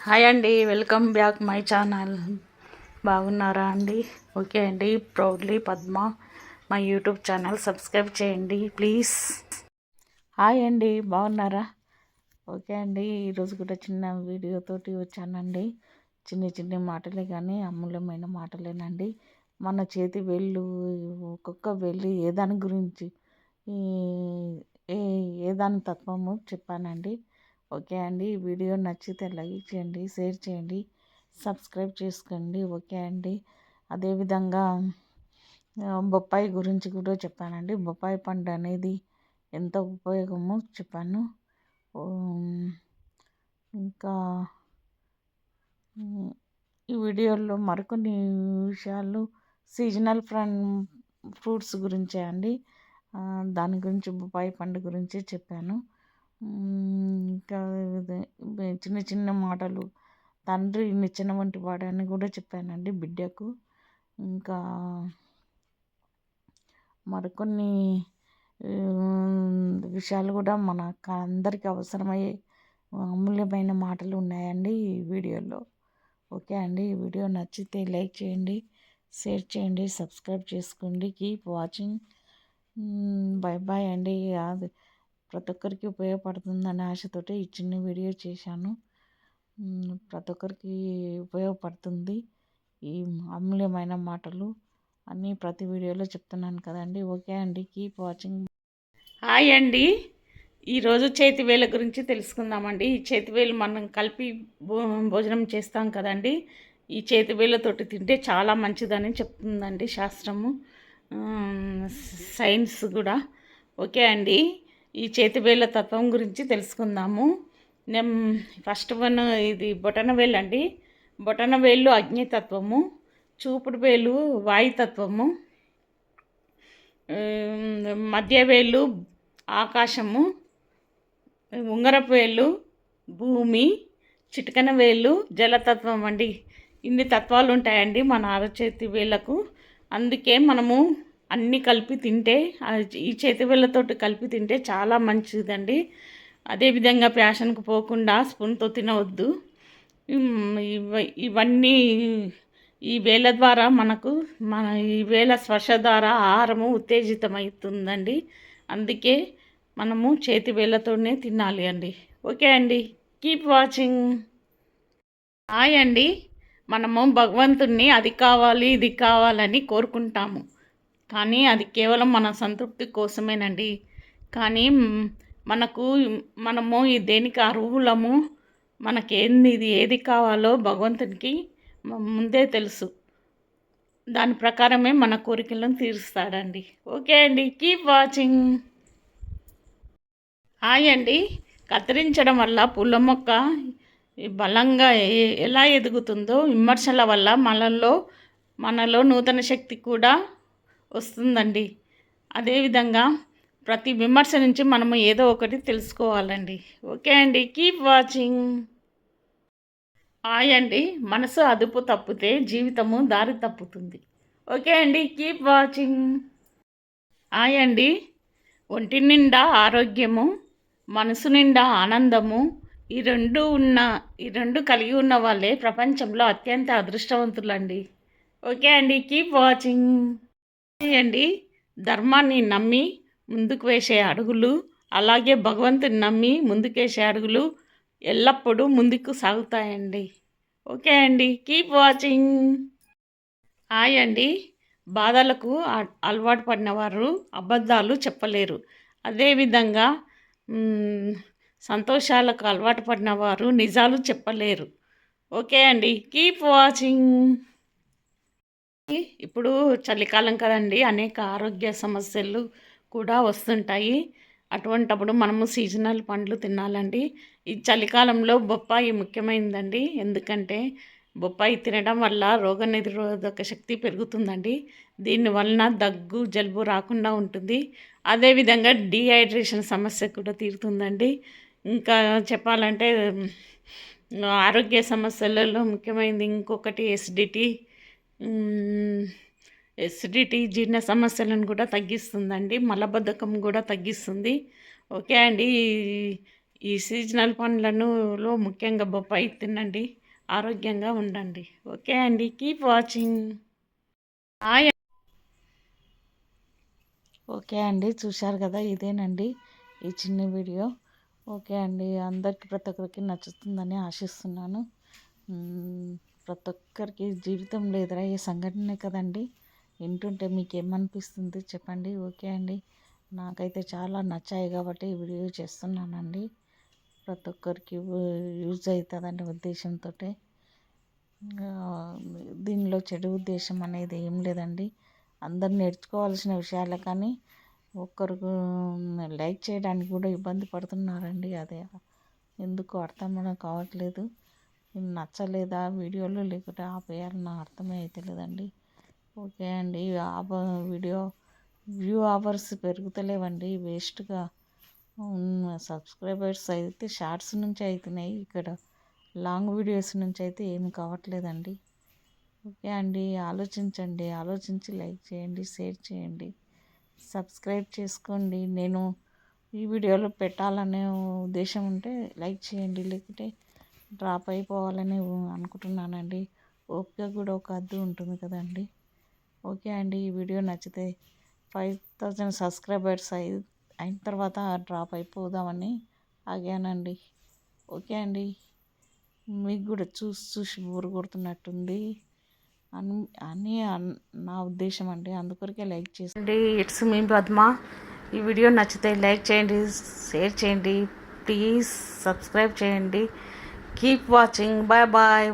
Hi అండి, welcome back my channel. బాగున్నారా అండి? ఓకే అండి. Proudly Padma my YouTube channel subscribe చేయండి ప్లీజ్. హాయ్ అండి, బాగున్నారా? ఓకే అండి, ఈరోజు కూడా చిన్న వీడియోతోటి వచ్చానండి. చిన్న చిన్న మాటలే కానీ అమూల్యమైన మాటలేనండి. మన చేతి వేళ్ళు, ఒక్కొక్క వేళ్ళు ఏ దాని గురించి, ఏ ఏ దాని తత్వము చెప్పానండి. ఓకే అండి, ఈ వీడియో నచ్చితే లైక్ చేయండి, షేర్ చేయండి, సబ్స్క్రైబ్ చేసుకోండి. ఓకే అండి. అదేవిధంగా బొప్పాయి గురించి కూడా చెప్పానండి. బొప్పాయి పండు అనేది ఎంత ఉపయోగమో చెప్పాను. ఇంకా ఈ వీడియోలో మరికొన్ని విషయాలు సీజనల్ ఫ్రూట్స్ గురించే అండి. దాని గురించి బొప్పాయి పండు గురించి చెప్పాను. ఇంకా చిన్న చిన్న మాటలు, తండ్రి నిచ్చెన వంటి వాడని కూడా చెప్పానండి బిడ్డకు. ఇంకా మరికొన్ని విషయాలు కూడా మన అందరికీ అవసరమయ్యే అమూల్యమైన మాటలు ఉన్నాయండి ఈ వీడియోలో. ఓకే అండి, ఈ వీడియో నచ్చితే లైక్ చేయండి, షేర్ చేయండి, సబ్స్క్రైబ్ చేసుకోండి. Keep watching. బై బాయ్ అండి. అది ప్రతి ఒక్కరికి ఉపయోగపడుతుందనే ఆశతోటి ఈ చిన్న వీడియో చేశాను. ప్రతి ఒక్కరికి ఉపయోగపడుతుంది ఈ అమూల్యమైన మాటలు అన్నీ ప్రతి వీడియోలో చెప్తున్నాను కదండి. ఓకే అండి, కీప్ వాచింగ్. హాయ్ అండి, ఈరోజు చేతివేళ్ళ గురించి తెలుసుకుందామండి. ఈ చేతివేలు మనం కలిపి భోజనం చేస్తాం కదండి. ఈ చేతివేళ్ళతోటి తింటే చాలా మంచిదని చెప్తుందండి శాస్త్రము, సైన్స్ కూడా. ఓకే అండి, ఈ చేతివేళ్ళ తత్వం గురించి తెలుసుకుందాము. నేను ఫస్ట్ వన్ ఇది బొటనవేలు అండి. బొటనవేళ్ళు అగ్నితత్వము, చూపుడు వేలు వాయుతత్వము, మధ్యవేళ్ళు ఆకాశము, ఉంగరపు వేళ్ళు భూమి, చిటికన వేళ్ళు జలతత్వం అండి. ఇన్ని తత్వాలు ఉంటాయండి మన అరచేతి వేళ్ళకు. అందుకే మనము అన్నీ కలిపి తింటే, ఈ చేతి వేళ్ళతోటి కలిపి తింటే చాలా మంచిదండి. అదేవిధంగా ప్యాషన్కు పోకుండా స్పూన్తో తినవద్దు. ఇవన్నీ ఈ వేళ్ళ ద్వారా మన ఈ వేళ్ళ స్పర్శ ద్వారా ఆహారము ఉత్తేజితమవుతుందండి. అందుకే మనము చేతి వేళ్ళతోనే తినాలి అండి. ఓకే అండి, కీప్ వాచింగ్. హాయ్ అండి, మనము భగవంతుణ్ణి అది కావాలి ఇది కావాలని కోరుకుంటాము, కానీ అది కేవలం మన సంతృప్తి కోసమేనండి. కానీ మనము ఈ దేనికి అర్హులము, ఇది ఏది కావాలో భగవంతునికి ముందే తెలుసు. దాని ప్రకారమే మన కోరికలను తీరుస్తాడండి. ఓకే అండి, కీప్ వాచింగ్. హాయ్ అండి, కత్తిరించడం వల్ల పూల మొక్క బలంగా ఎలా ఎదుగుతుందో, విమర్శల వల్ల మనలో నూతన శక్తి కూడా వస్తుందండి. అదేవిధంగా ప్రతి విమర్శ నుంచి మనము ఏదో ఒకటి తెలుసుకోవాలండి. ఓకే అండి, కీప్ వాచింగ్. హాయ్ అండి, మనసు అదుపు తప్పితే జీవితము దారి తప్పుతుంది. ఓకే అండి, కీప్ వాచింగ్. హాయ్ అండి, ఒంటి నిండా ఆరోగ్యము, మనసు నిండా ఆనందము, ఈ రెండు కలిగి ఉన్న వాళ్ళే ప్రపంచంలో అత్యంత అదృష్టవంతులండి. ఓకే అండి, కీప్ వాచింగ్. అండి, ధర్మాన్ని నమ్మి ముందుకు వేసే అడుగులు, అలాగే భగవంతుని నమ్మి ముందుకేసే అడుగులు ఎల్లప్పుడూ ముందుకు సాగుతాయండి. ఓకే అండి, కీప్ వాచింగ్. హాయ్ అండి, బాధలకు అలవాటు పడినవారు అబద్ధాలు చెప్పలేరు. అదేవిధంగా సంతోషాలకు అలవాటు పడిన వారు నిజాలు చెప్పలేరు. ఓకే అండి, కీప్ వాచింగ్. ఇప్పుడు చలికాలం కదండి, అనేక ఆరోగ్య సమస్యలు కూడా వస్తుంటాయి. అటువంటప్పుడు మనము సీజనల్ పండ్లు తినాలండి. ఈ చలికాలంలో బొప్పాయి ముఖ్యమైనదండి. ఎందుకంటే బొప్పాయి తినడం వల్ల రోగనిరోధక శక్తి పెరుగుతుందండి. దీనివలన దగ్గు జలుబు రాకుండా ఉంటుంది. అదేవిధంగా డీహైడ్రేషన్ సమస్య కూడా తీరుతుందండి. ఇంకా చెప్పాలంటే ఆరోగ్య సమస్యలలో ముఖ్యమైనది ఇంకొకటి ఎసిడిటీ జీర్ణ సమస్యలను కూడా తగ్గిస్తుందండి. మలబద్ధకం కూడా తగ్గిస్తుంది. ఓకే అండి, ఈ సీజనల్ పండ్లలో ముఖ్యంగా బొప్పాయి తినండి, ఆరోగ్యంగా ఉండండి. ఓకే అండి, కీప్ వాచింగ్. హాయ్. ఓకే అండి, చూశారు కదా, ఇదేనండి ఈ చిన్న వీడియో. ఓకే అండి, అందరికీ ప్రతి ఒక్కరికి నచ్చుతుందని ఆశిస్తున్నాను. ప్రతి ఒక్కరికి జీవితంలో ఎదురయ్యే సంఘటనే కదండి, వింటుంటే మీకు ఏమనిపిస్తుంది చెప్పండి. ఓకే అండి, నాకైతే చాలా నచ్చాయి కాబట్టి ఈ వీడియో చేస్తున్నానండి. ప్రతి ఒక్కరికి యూజ్ అవుతుందనే ఉద్దేశంతో. దీనిలో చెడు ఉద్దేశం అనేది ఏం లేదండి, అందరు నేర్చుకోవాల్సిన విషయాలే. కానీ ఒక్కరు లైక్ చేయడానికి కూడా ఇబ్బంది పడుతున్నారండి. అదే ఎందుకు అర్థం కావట్లేదు. నచ్చలేదా వీడియోలు, లేకుంటే ఆపేయాలన్న అర్థమే అవుతలేదండి. ఓకే అండి, వీడియో వ్యూ అవర్స్ పెరుగుతలేవండి, వేస్ట్గా సబ్స్క్రైబర్స్ అయితే షార్ట్స్ నుంచి అవుతున్నాయి, ఇక్కడ లాంగ్ వీడియోస్ నుంచి అయితే ఏమి కావట్లేదండి. ఓకే అండి, ఆలోచించండి, ఆలోచించి లైక్ చేయండి, షేర్ చేయండి, సబ్స్క్రైబ్ చేసుకోండి. నేను ఈ వీడియోలో పెట్టాలనే ఉద్దేశం ఉంటే లైక్ చేయండి, లేకుంటే డ్రాప్ అయిపోవాలని అనుకుంటున్నానండి. ఓపిక కూడా ఒక అద్దు ఉంటుంది కదండి. ఓకే అండి, ఈ వీడియో నచ్చితే 5000 సబ్స్క్రైబర్స్ అయిన తర్వాత డ్రాప్ అయిపోదామని ఆగానండి. ఓకే అండి, మీకు కూడా చూసి బోరు కొడుతున్నట్టుంది అని నా ఉద్దేశం అండి, అందుకొరకే లైక్ చేయండి. ఇట్స్ మీ పద్మ. ఈ వీడియో నచ్చితే లైక్ చేయండి, షేర్ చేయండి, ప్లీజ్ సబ్స్క్రైబ్ చేయండి. Keep watching. Bye bye.